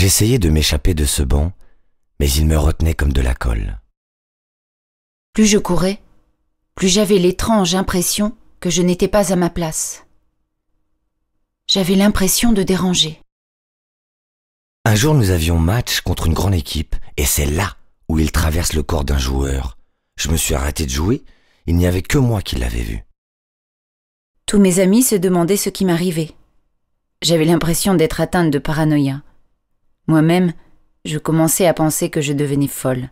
J'essayais de m'échapper de ce banc, mais il me retenait comme de la colle. Plus je courais, plus j'avais l'étrange impression que je n'étais pas à ma place. J'avais l'impression de déranger. Un jour, nous avions match contre une grande équipe, et c'est là où il traverse le corps d'un joueur. Je me suis arrêté de jouer, il n'y avait que moi qui l'avais vu. Tous mes amis se demandaient ce qui m'arrivait. J'avais l'impression d'être atteinte de paranoïa. Moi-même, je commençais à penser que je devenais folle.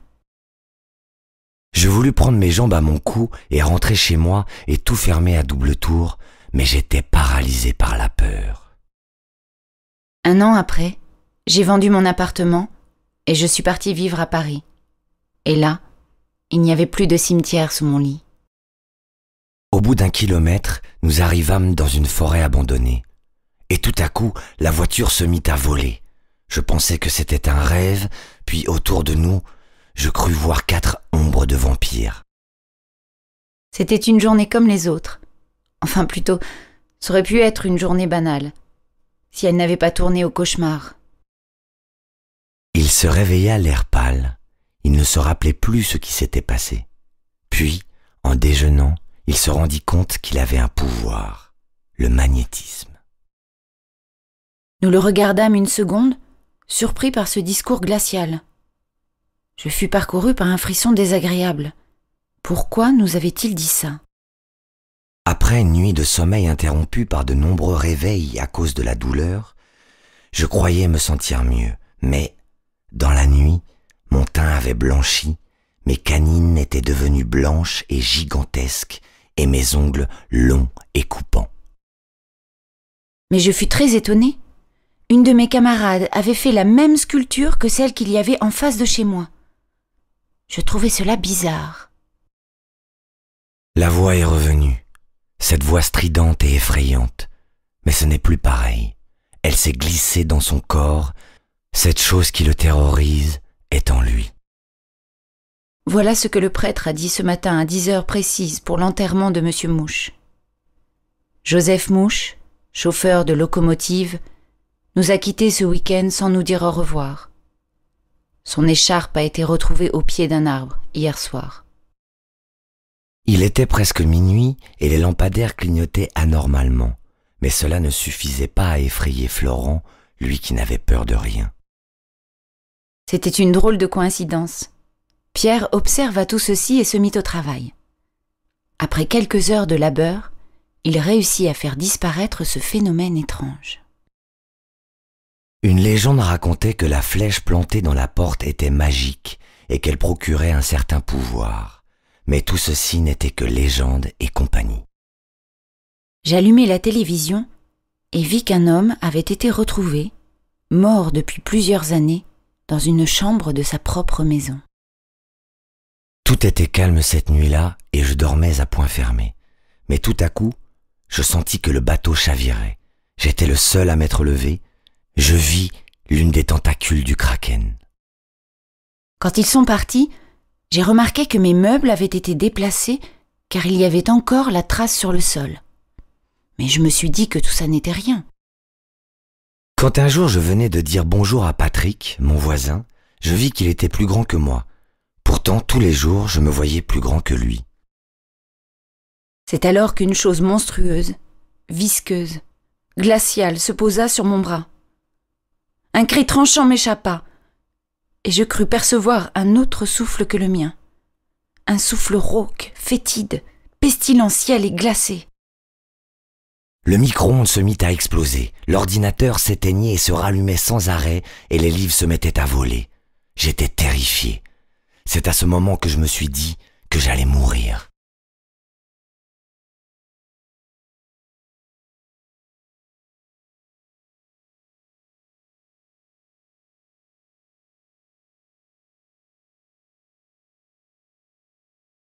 Je voulus prendre mes jambes à mon cou et rentrer chez moi et tout fermer à double tour, mais j'étais paralysé par la peur. Un an après, j'ai vendu mon appartement et je suis partie vivre à Paris. Et là, il n'y avait plus de cimetière sous mon lit. Au bout d'1 kilomètre, nous arrivâmes dans une forêt abandonnée. Et tout à coup, la voiture se mit à voler. Je pensais que c'était un rêve, puis autour de nous, je crus voir 4 ombres de vampires. C'était une journée comme les autres. Enfin plutôt, ça aurait pu être une journée banale, si elle n'avait pas tourné au cauchemar. Il se réveilla l'air pâle. Il ne se rappelait plus ce qui s'était passé. Puis, en déjeunant, il se rendit compte qu'il avait un pouvoir, le magnétisme. Nous le regardâmes une seconde, surpris par ce discours glacial. Je fus parcouru par un frisson désagréable. Pourquoi nous avait-il dit ça? Après une nuit de sommeil interrompue par de nombreux réveils à cause de la douleur, je croyais me sentir mieux, mais dans la nuit, mon teint avait blanchi, mes canines étaient devenues blanches et gigantesques, et mes ongles longs et coupants. Mais je fus très étonnée. Une de mes camarades avait fait la même sculpture que celle qu'il y avait en face de chez moi. Je trouvais cela bizarre. La voix est revenue, cette voix stridente et effrayante, mais ce n'est plus pareil. Elle s'est glissée dans son corps, cette chose qui le terrorise est en lui. Voilà ce que le prêtre a dit ce matin à 10 heures précises pour l'enterrement de Monsieur Mouche. Joseph Mouche, chauffeur de locomotive, nous a quittés ce week-end sans nous dire au revoir. Son écharpe a été retrouvée au pied d'un arbre hier soir. Il était presque minuit et les lampadaires clignotaient anormalement, mais cela ne suffisait pas à effrayer Florent, lui qui n'avait peur de rien. C'était une drôle de coïncidence. Pierre observa tout ceci et se mit au travail. Après quelques heures de labeur, il réussit à faire disparaître ce phénomène étrange. Une légende racontait que la flèche plantée dans la porte était magique et qu'elle procurait un certain pouvoir. Mais tout ceci n'était que légende et compagnie. J'allumai la télévision et vis qu'un homme avait été retrouvé, mort depuis plusieurs années, dans une chambre de sa propre maison. Tout était calme cette nuit-là et je dormais à poing fermé. Mais tout à coup, je sentis que le bateau chavirait. J'étais le seul à m'être levé. Je vis l'une des tentacules du kraken. Quand ils sont partis, j'ai remarqué que mes meubles avaient été déplacés car il y avait encore la trace sur le sol. Mais je me suis dit que tout ça n'était rien. Quand un jour je venais de dire bonjour à Patrick, mon voisin, je vis qu'il était plus grand que moi. Pourtant, tous les jours, je me voyais plus grand que lui. C'est alors qu'une chose monstrueuse, visqueuse, glaciale se posa sur mon bras. Un cri tranchant m'échappa, et je crus percevoir un autre souffle que le mien. Un souffle rauque, fétide, pestilentiel et glacé. Le micro-ondes se mit à exploser, l'ordinateur s'éteignait et se rallumait sans arrêt, et les livres se mettaient à voler. J'étais terrifié. C'est à ce moment que je me suis dit que j'allais mourir.